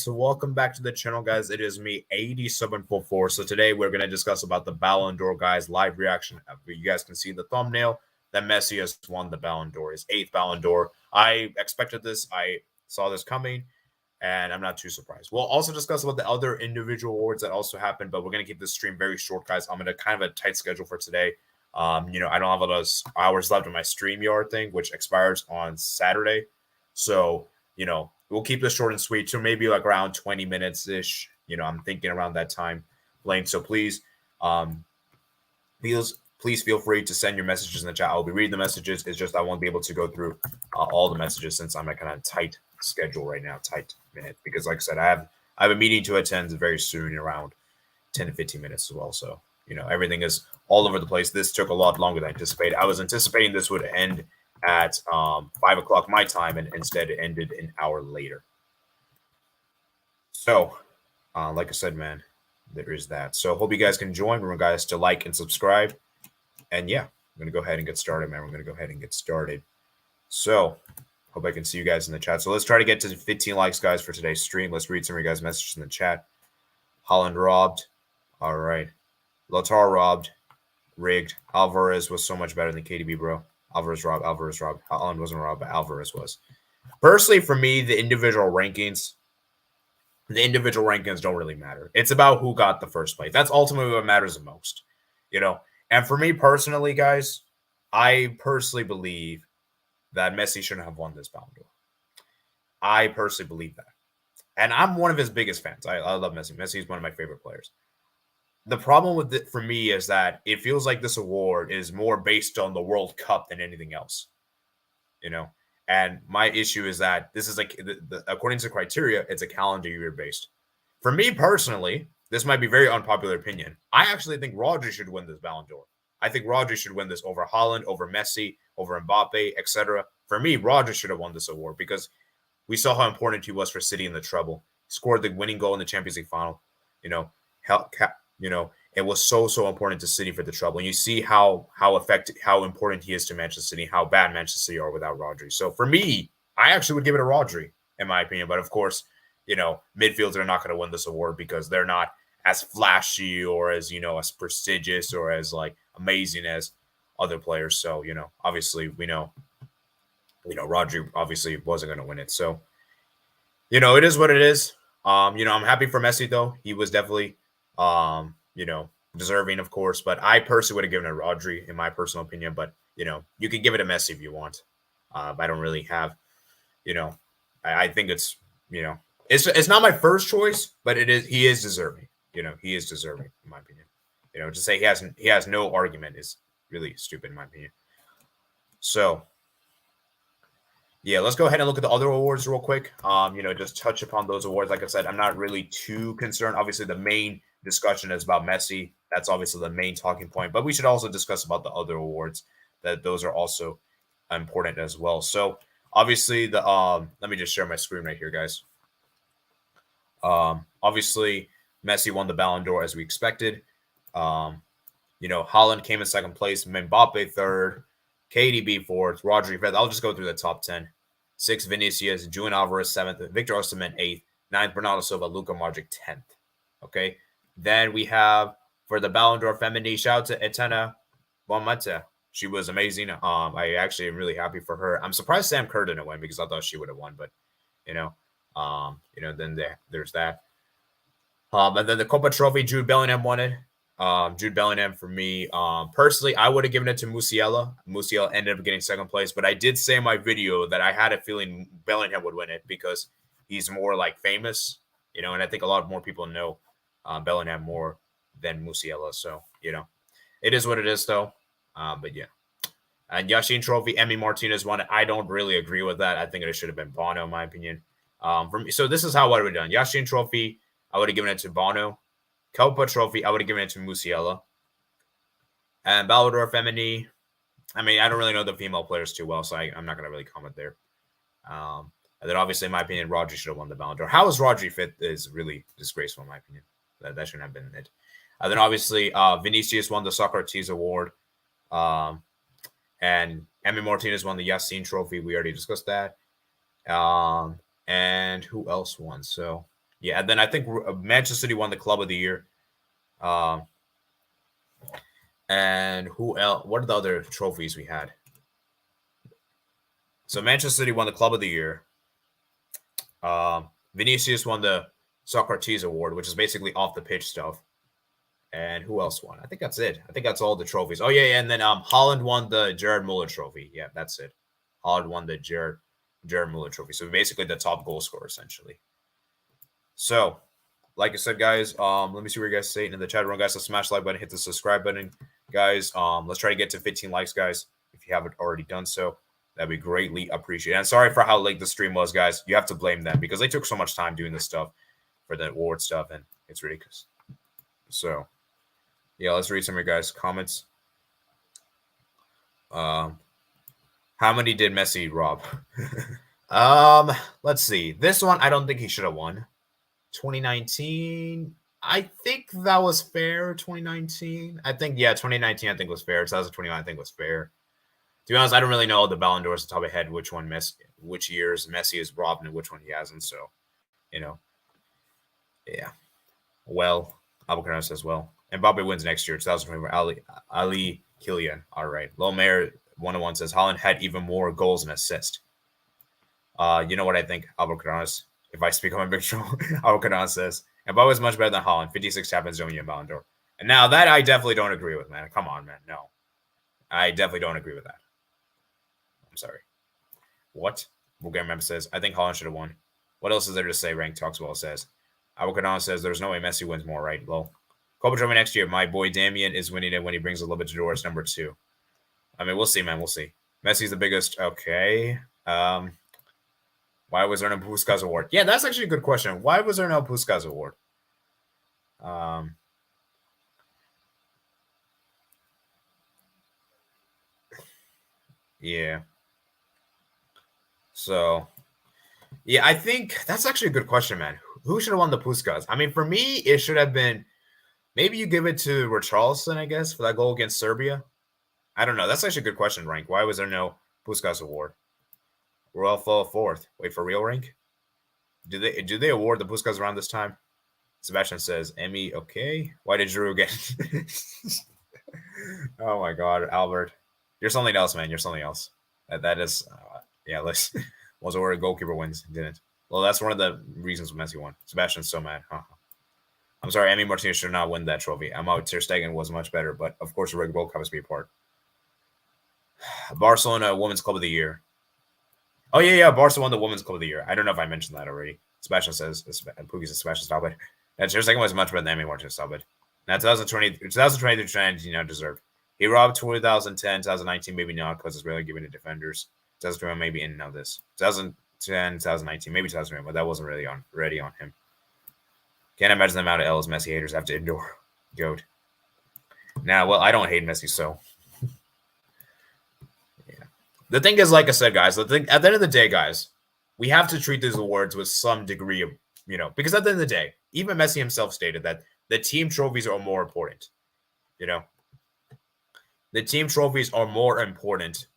so welcome back to the channel, guys. It is me, 8744. So today we're going to discuss about the Ballon d'Or, guys. Live reaction. You guys can see the thumbnail that Messi has won the Ballon d'Or, his 8th Ballon d'Or. I expected this. I saw this coming, and I'm not too surprised. We'll also discuss about the other individual awards that also happened, but we're going to keep this stream very short, guys. I'm in a kind of a tight schedule for today. I don't have a lot of hours left on my Streamyard thing, which expires on Saturday. So, we'll keep this short and sweet. So maybe like around 20 minutes ish. I'm thinking around that time lane. So please feel free to send your messages in the chat. I'll be reading the messages. It's just I won't be able to go through all the messages since I'm kind of tight schedule right now, tight minute. Because like I said, I have a meeting to attend very soon, around 10 to 15 minutes as well. So everything is all over the place. This took a lot longer than anticipated. I was anticipating this would end at 5 o'clock my time, and instead it ended an hour later. So, like I said, man, there is that. So hope you guys can join. Remember, guys, to like and subscribe. And yeah, I'm going to go ahead and get started, man. We're going to go ahead and get started. So, hope I can see you guys in the chat. So let's try to get to 15 likes, guys, for today's stream. Let's read some of you guys' messages in the chat. Holland robbed. All right. Lautaro robbed. Rigged. Alvarez was so much better than KDB, bro. Alvarez robbed. Holland wasn't robbed, but Alvarez was. Personally, for me, the individual rankings don't really matter. It's about who got the first place. That's ultimately what matters the most, And for me personally, guys, I personally believe that Messi shouldn't have won this Ballon d'Or. I personally believe that. And I'm one of his biggest fans. I love Messi. Messi is one of my favorite players. The problem with it for me is that it feels like this award is more based on the World Cup than anything else, And my issue is that this is like, according to the criteria, it's a calendar year based. For me personally, this might be very unpopular opinion. I actually think Rodri should win this Ballon d'Or. I think Rodri should win this over Haaland, over Messi, over Mbappe, etc. For me, Rodri should have won this award because we saw how important he was for City in the treble. He scored the winning goal in the Champions League final. It was so important to City for the treble. And you see how important he is to Manchester City, how bad Manchester City are without Rodri. So for me, I actually would give it to Rodri, in my opinion. But of course, midfielders are not going to win this award because they're not as flashy or as, as prestigious or as like amazing as other players. So, obviously we know, Rodri obviously wasn't going to win it. So, it is what it is. I'm happy for Messi though. He was definitely, deserving, of course, but I personally would have given it to Rodri, in my personal opinion. But you can give it to Messi if you want. I don't really have, I think it's, it's not my first choice, but he is deserving. He is deserving, in my opinion. To say he has no argument is really stupid, in my opinion. So yeah, let's go ahead and look at the other awards real quick. Just touch upon those awards. Like I said, I'm not really too concerned. Obviously, the main discussion is about Messi. That's obviously the main talking point. But we should also discuss about the other awards. Those are also important as well. So obviously, let me just share my screen right here, guys. Obviously, Messi won the Ballon d'Or as we expected. Haaland came in second place, Mbappe third, KDB fourth, Rodri fifth. I'll just go through the top 10. 6th, Vinicius, Julian Alvarez 7th, Victor Osimhen 8th, 9th, Bernardo Silva, Luka Modric 10th. Okay. Then we have for the Ballon d'Or Femini, shout out to Etena Bonmata. She was amazing. I actually am really happy for her. I'm surprised Sam Kerr didn't win because I thought she would have won, but then there's that. And then the Copa Trophy, Jude Bellingham won it. Jude Bellingham for me, personally, I would have given it to Musiala. Musiala ended up getting second place, but I did say in my video that I had a feeling Bellingham would win it because he's more like famous, and I think a lot more people know Bellingham more than Musiala. So, it is what it is though. But yeah. And Yashin Trophy, Emi Martinez won it. I don't really agree with that. I think it should have been Bono, in my opinion. For me, so this is how I would have done. Yashin Trophy, I would have given it to Bono. Copa Trophy, I would have given it to Musiala. And Ballon d'Or Femini, I mean, I don't really know the female players too well, so I'm not going to really comment there. And then obviously, in my opinion, Rodri should have won the Ballon d'Or. How is Rodri fit is really disgraceful, in my opinion. That shouldn't have been it. And then obviously, Vinicius won the Socrates Award. And Emi Martinez won the Yassin Trophy. We already discussed that. And who else won? So Yeah, and then I think Manchester City won the Club of the Year. And who else? What are the other trophies we had? So Manchester City won the Club of the Year. Vinicius won the Socrates Award, which is basically off the pitch stuff. And who else won? I think that's it. I think that's all the trophies. Oh yeah, and then Holland won the Jared Muller Trophy. Yeah, that's it. Holland won the Jared Muller Trophy. So basically the top goal scorer essentially. So, like I said, guys, let me see what you guys say in the chat room, guys. So smash the like button, hit the subscribe button, guys. Let's try to get to 15 likes, guys. If you haven't already done so, that'd be greatly appreciated. And sorry for how late the stream was, guys. You have to blame them because they took so much time doing this stuff for the award stuff, and it's ridiculous. So, yeah, let's read some of your guys' comments. How many did Messi rob? Let's see. This one, I don't think he should have won. 2019, I think that was fair. 2019, I think, yeah, 2019, I think was fair. 2021, I think was fair. To be honest, I don't really know the Ballon d'Ors off the top of my head, which years Messi is robbed and which one he hasn't. So, yeah. Well, Albuquerque says well. Mbappe wins next year, 2024. Ali Kylian. All right. Lomaire 101 says Holland had even more goals and assists. You know what I think, Albuquerque? If I speak on my big show, Albuquerque says Mbappe is much better than Holland. 56 Champions League and Ballon d'Or. And now that I definitely don't agree with, man. Come on, man. No, I definitely don't agree with that. I'm sorry. What? Bulgarian member says I think Holland should have won. What else is there to say? Rank Talks Well says. Albuquerque says there's no way Messi wins more, right? Well, Copa Trophy next year. My boy Damian is winning it when he brings a little bit to doors. Number 2. I mean, we'll see, man. We'll see. Messi's the biggest. Okay. Why was there no Puskas Award? Yeah, that's actually a good question. Why was there no Puskas Award? Yeah. So, yeah, I think that's actually a good question, man. Who should have won the Puskas? I mean, for me, it should have been maybe you give it to Richarlison, I guess, for that goal against Serbia. I don't know. That's actually a good question, Rank. Why was there no Puskas Award? Royal fall 4th. Wait for real, Rank. Do they award the Puskas around this time? Sebastian says, Emmy, okay. Why did Giroud get? Oh my God, Albert, you're something else, man. You're something else. That is, yeah. Let's was where a goalkeeper wins, didn't. Well, that's one of the reasons Messi won. Sebastian's so mad. I'm sorry, Emmy Martinez should not win that trophy. I'm out. Ter Stegen was much better, but of course, the Red World Cup has to be a part. Barcelona Women's Club of the Year. Oh yeah. Barca won the Women's Club of the Year. I don't know if I mentioned that already. Sebastian says, Pookie says, Sebastian, stop it. That Ter Stegen was much better than Emmy Martinez. Stop it. Now 2020 trend, deserved. He robbed 2010, 2019, maybe not because it's really giving to defenders. 2021 maybe in and out this. 2010, 2019, maybe 2021, but that wasn't really ready on him. Can't imagine the amount of L's Messi haters have to endure. Goat. Now, well, I don't hate Messi, so. Yeah. The thing is, like I said, guys, at the end of the day, guys, we have to treat these awards with some degree of, because at the end of the day, even Messi himself stated that the team trophies are more important. The team trophies are more important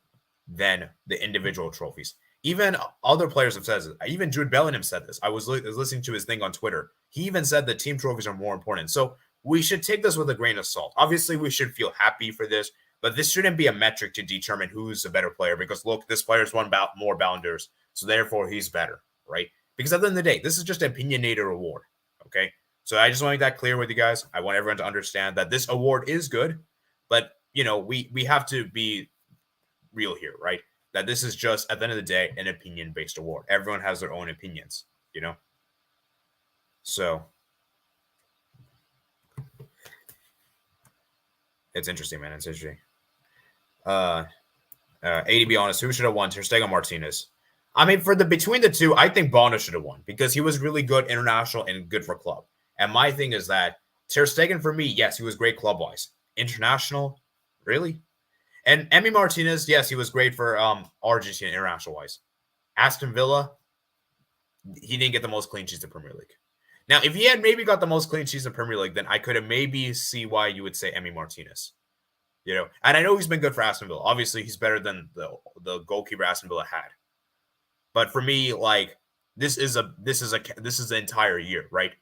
than the individual trophies. Even other players have said this. Even Jude Bellingham said this. I was listening to his thing on Twitter. He even said the team trophies are more important. So we should take this with a grain of salt. Obviously, we should feel happy for this, but this shouldn't be a metric to determine who's a better player because, look, this player's won more Ballon d'Ors, so therefore he's better, right? Because at the end of the day, this is just an opinionated award, okay? So I just want to make that clear with you guys. I want everyone to understand that this award is good, but, we have to be real here, right? That this is just, at the end of the day, an opinion-based award. Everyone has their own opinions, So it's interesting, man. It's interesting. A to be honest, who should have won? Ter Stegen, Martinez. I mean, between the two, I think Ballon should have won because he was really good international and good for club. And my thing is that Ter Stegen, for me, yes, he was great club-wise. International, really? And Emmy Martinez, yes, he was great for Argentina international-wise. Aston Villa, he didn't get the most clean sheets in the Premier League. Now, if he had maybe got the most clean sheets in the Premier League, then I could have maybe see why you would say Emmy Martinez. And I know he's been good for Aston Villa. Obviously, he's better than the goalkeeper Aston Villa had. But for me, like, this is the entire year, right?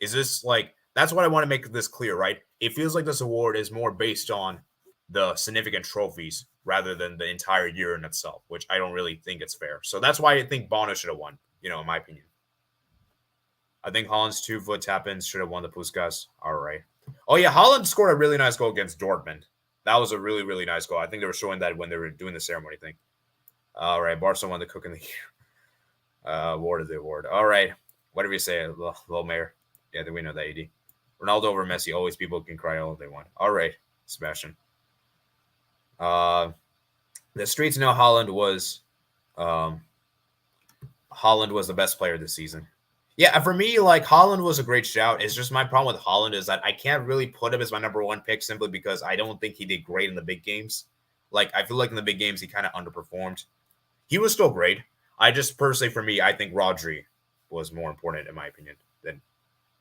Is this like that's what I want to make this clear, right? It feels like this award is more based on the significant trophies rather than the entire year in itself, which I don't really think it's fair. So that's why I think Bono should have won, in my opinion. I think Holland's 2-foot tap-ins should have won the Puskas. All right. Oh, yeah, Holland scored a really nice goal against Dortmund. That was a really, really nice goal. I think they were showing that when they were doing the ceremony thing. All right, Barca won the Cook in the Year. Awarded the award. All right. Whatever you say, little mayor. Yeah, we know that, AD. Ronaldo over Messi. Always people can cry all they want. All right, Sebastian. The streets know Holland was the best player this season. Yeah, for me, like Holland was a great shout. It's just my problem with Holland is that I can't really put him as my number one pick simply because I don't think he did great in the big games. Like I feel like in the big games he kind of underperformed. He was still great. I just personally, for me, I think Rodri was more important in my opinion than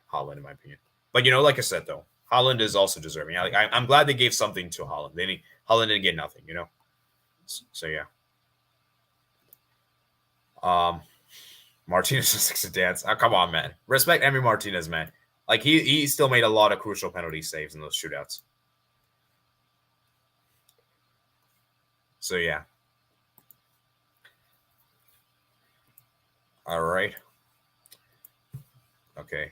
Holland, in my opinion. But like I said, though, Holland is also deserving. I'm glad they gave something to Holland. Holland didn't get nothing, So yeah. Martinez just a dance. Oh, come on, man. Respect Emi Martinez, man. Like he still made a lot of crucial penalty saves in those shootouts. So yeah. All right. Okay.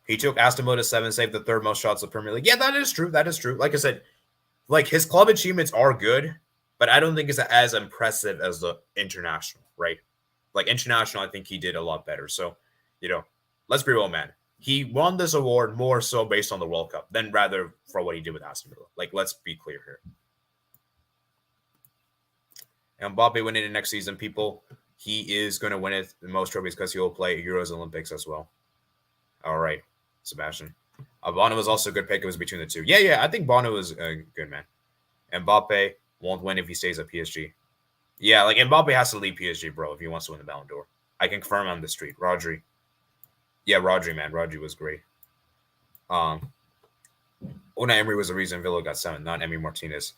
He took Aston Villa to 7, saved the third most shots of the Premier League. Yeah, that is true. That is true. Like I said, like his club achievements are good, but I don't think it's as impressive as the international, right? Like international, I think he did a lot better. So, let's be real, man. He won this award more so based on the World Cup than rather for what he did with Aston Villa. Like, let's be clear here. And Mbappe winning it next season, people, he is going to win it the most trophies because he will play Euros Olympics as well. All right, Sebastian. Bono was also a good pick. It was between the two. Yeah. I think Bono was a good man. Mbappe won't win if he stays at PSG. Yeah, like Mbappe has to leave PSG, bro, if he wants to win the Ballon d'Or. I can confirm on the street. Rodri. Yeah, Rodri, man. Rodri was great. Unai Emery was the reason Villa got 7, not Emi Martinez.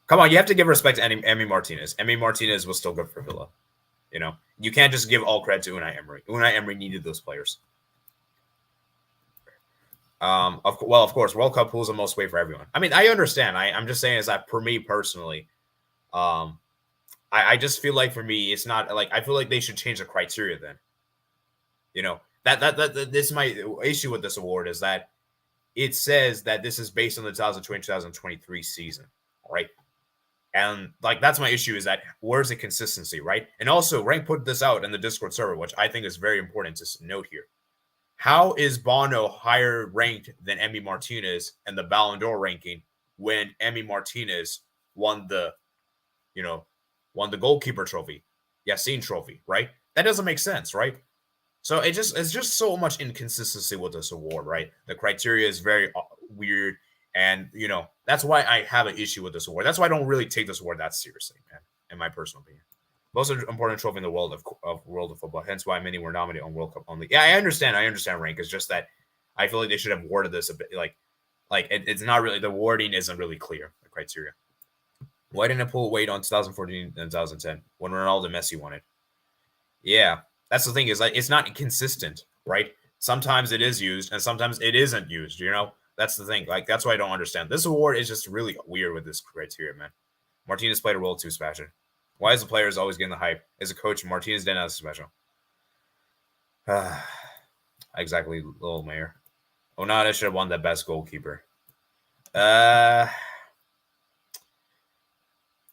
Come on, you have to give respect to Emi Martinez. Emi Martinez was still good for Villa. You can't just give all credit to Unai Emery. Unai Emery needed those players. Of course, World Cup pulls the most weight for everyone. I mean, I understand. I'm just saying is that for me personally, I just feel like for me, it's not like I feel like they should change the criteria then. That this is my issue with this award is that it says that this is based on the 2020-2023 season, right? And like that's my issue is that where's the consistency, right? And also, Rank put this out in the Discord server, which I think is very important to note here. How is Bono higher ranked than Emi Martinez and the Ballon d'Or ranking when Emi Martinez won the goalkeeper trophy, Yassine trophy, right? That doesn't make sense, right? So it's just so much inconsistency with this award, right? The criteria is very weird. And, that's why I have an issue with this award. That's why I don't really take this award that seriously, man, in my personal opinion. Most important trophy in the world of football, hence why many were nominated on World Cup only. Yeah, I understand, Rank. It's just that I feel like they should have worded this a bit like it's not really, the wording isn't really clear, the criteria. Why didn't it pull weight on 2014 and 2010 when Ronaldo and Messi won it? Yeah, that's the thing is like it's not consistent, right? Sometimes it is used and sometimes it isn't used, That's the thing. Like, that's why I don't understand. This award is just really weird with this criteria, man. Martinez played a role too, Sebastian. Why is the players always getting the hype? As a coach, Martinez didn't have special. Exactly, little mayor. Onana should have won the best goalkeeper.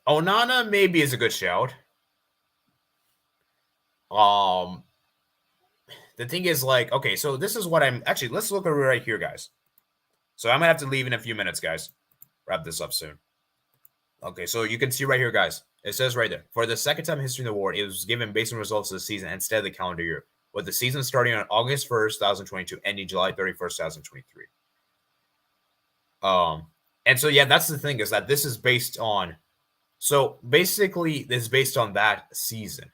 Onana maybe is a good shout. The thing is, like, okay, so this is what I'm actually. Let's look over right here, guys. So I'm gonna have to leave in a few minutes, guys. Wrap this up soon. Okay, so you can see right here, guys. It says right there, for the second time in history of the award, it was given based on results of the season instead of the calendar year, with the season starting on August 1st, 2022, ending July 31st, 2023. And so, yeah, that's the thing is that this is based on, so basically this is based on that season,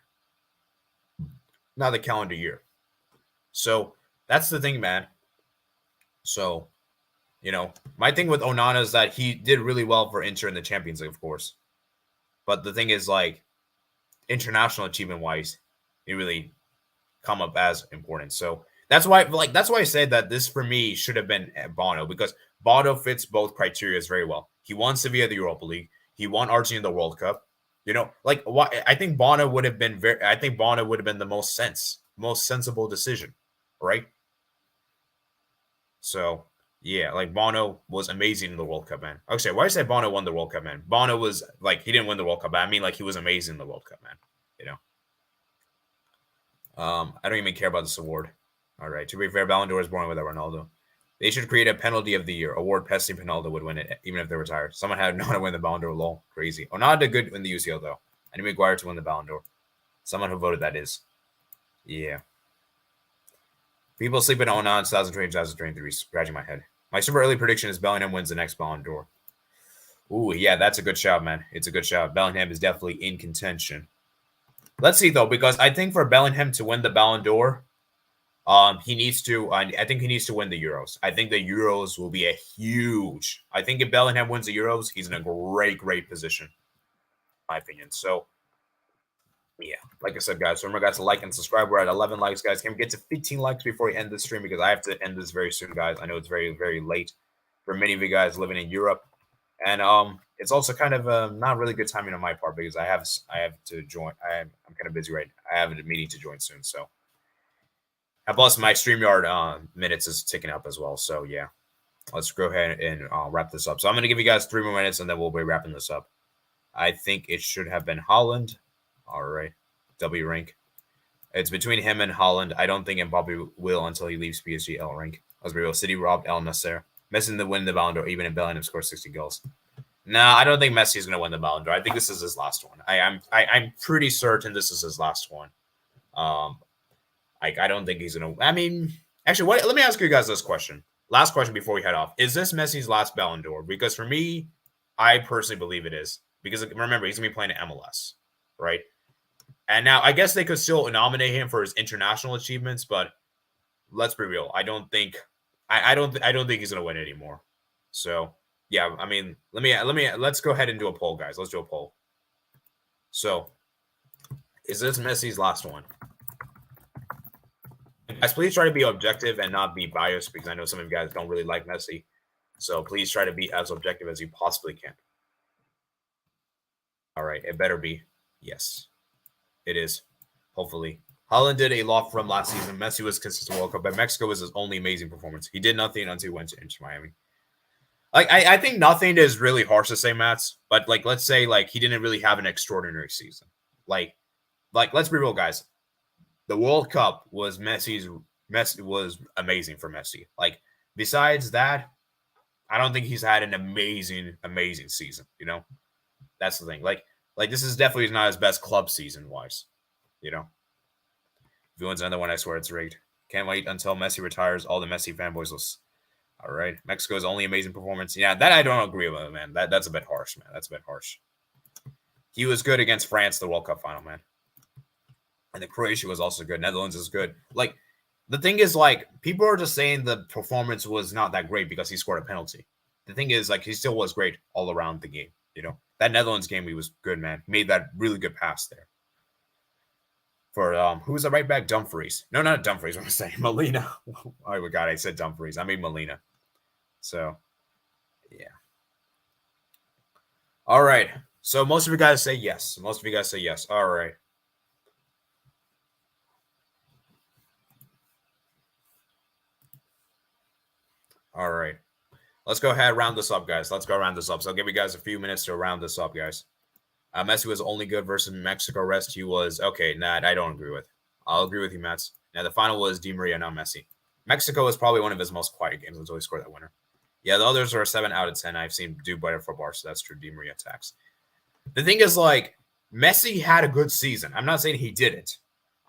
not the calendar year. So that's the thing, man. So, my thing with Onana is that he did really well for Inter in the Champions League, of course. But the thing is, like, international achievement wise, it really come up as important. So that's why I said that this for me should have been Bono, because Bono fits both criteria very well. He won Sevilla the Europa League. He won Argentina the World Cup. You know, like what I think Bono would have been the most sensible decision, right? So yeah, like Bono was amazing in the World Cup, man. Okay, why did I say Bono won the World Cup, man? Bono was like, he didn't win the World Cup, but I mean like he was amazing in the World Cup, man. You know. I don't even care about this award. All right. To be fair, Ballon d'Or is born without Ronaldo. They should create a penalty of the year. Award Messi and Ronaldo would win it, even if they retired. Someone had not to win the Ballon d'Or. Lol. Crazy. Oh, not a good win the UCL, though. I need Maguire to win the Ballon d'Or. Someone who voted, that is. Yeah. People sleeping on 2020, 2023. Scratching my head. My super early prediction is Bellingham wins the next Ballon d'Or. Ooh, yeah, that's a good shout, man. It's a good shout. Bellingham is definitely in contention. Let's see, though, because I think for Bellingham to win the Ballon d'Or, he needs to. I think he needs to win the Euros. I think the Euros will be a huge. I think if Bellingham wins the Euros, he's in a great position, in my opinion. So, yeah, like I said, guys, remember, guys, to like and subscribe. We're at 11 likes, guys. Can we get to 15 likes before we end this stream? Because I have to end this very soon, guys. I know it's very late for many of you guys living in Europe, and it's also kind of not really good timing on my part because I have to join. I'm kind of busy right now. I have a meeting to join soon, so. And plus, my StreamYard minutes is ticking up as well. So, yeah, let's go ahead and wrap this up. So, I'm going to give you guys 3 more minutes, and then we'll be wrapping this up. I think it should have been Haaland. All right. W rank. It's between him and Haaland. I don't think Mbappe will until he leaves PSG. L rank. Let's be real. City robbed El Nasser. Messi to win the Ballon d'Or, even if Bellingham scores 60 goals. No, I don't think Messi is going to win the Ballon d'Or. I think this is his last one. I'm pretty certain this is his last one. I don't think he's going to. I mean, actually, let me ask you guys this question. Last question before we head off. Is this Messi's last Ballon d'Or? Because for me, I personally believe it is. Because remember, he's going to be playing at MLS, right? And now I guess they could still nominate him for his international achievements, but let's be real. I don't think he's going to win anymore. So, yeah, I mean, let's go ahead and do a poll, guys. Let's do a poll. So, is this Messi's last one? Guys, please try to be objective and not be biased because I know some of you guys don't really like Messi. So please try to be as objective as you possibly can. All right, it better be. Yes, it is. Hopefully. Haaland did a lot from last season. Messi was consistent World Cup, but Mexico was his only amazing performance. He did nothing until he went to Inter Miami. Like I think nothing is really harsh to say, Mats, but like let's say like he didn't really have an extraordinary season. Like let's be real, guys. The World Cup was was amazing for Messi. Like besides that, I don't think he's had an amazing season. You know, that's the thing. Like this is definitely not his best club season wise. You know, if he wins another one, I swear it's rigged. Can't wait until Messi retires. All the Messi fanboys will. All right, Mexico's only amazing performance. Yeah, that I don't agree with, man. That's a bit harsh, man. That's a bit harsh. He was good against France, the World Cup final, man. And the Croatia was also good. Netherlands is good. Like, the thing is, like, people are just saying the performance was not that great because he scored a penalty. The thing is, like, he still was great all around the game. You know, that Netherlands game, he was good, man. Made that really good pass there. For, who was the right back? Dumfries. No, not Dumfries. What am I saying? Molina. Oh, my God. I said Dumfries. I mean Molina. So, yeah. All right. So, most of you guys say yes. Most of you guys say yes. All right. All right. Let's go ahead and round this up, guys. Let's go round this up. So I'll give you guys a few minutes to round this up, guys. Messi was only good versus Mexico. Rest he was okay. Nah, I don't agree with. I'll agree with you, Mets. Now the final was Di Maria, not Messi. Mexico was probably one of his most quiet games until he scored that winner. Yeah, the others are 7 out of 10. I've seen do better for Barca, so that's true. Di Maria attacks. The thing is, like, Messi had a good season. I'm not saying he didn't.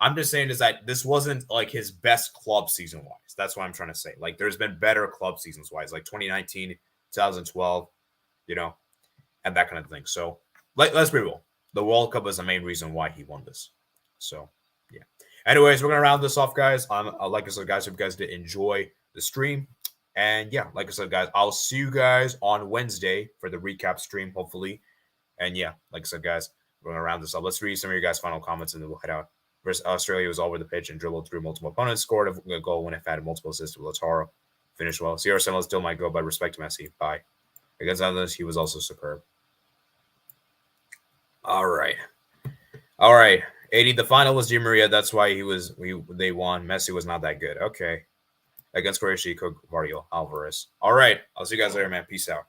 I'm just saying is that this wasn't like his best club season wise. That's what I'm trying to say. Like there's been better club seasons wise, like 2019, 2012, you know, and that kind of thing. So let's be real. The World Cup is the main reason why he won this. So yeah. Anyways, we're gonna round this off, guys. Like I said, guys, if you guys did enjoy the stream, and yeah, like I said, guys, I'll see you guys on Wednesday for the recap stream, hopefully. And yeah, like I said, guys. we're going to round this up. Let's read some of your guys' final comments, and then we'll head out. Versus Australia was all over the pitch and dribbled through multiple opponents, scored a goal when it had multiple assists with Lautaro. Finished well. CR7 still might go, but respect to Messi. Bye. Against Netherlands, he was also superb. All right. 80. The final was Di Maria. That's why they won. Messi was not that good. Okay. Against Croatia, he cooked Vardio Alvarez. All right. I'll see you guys later, man. Peace out.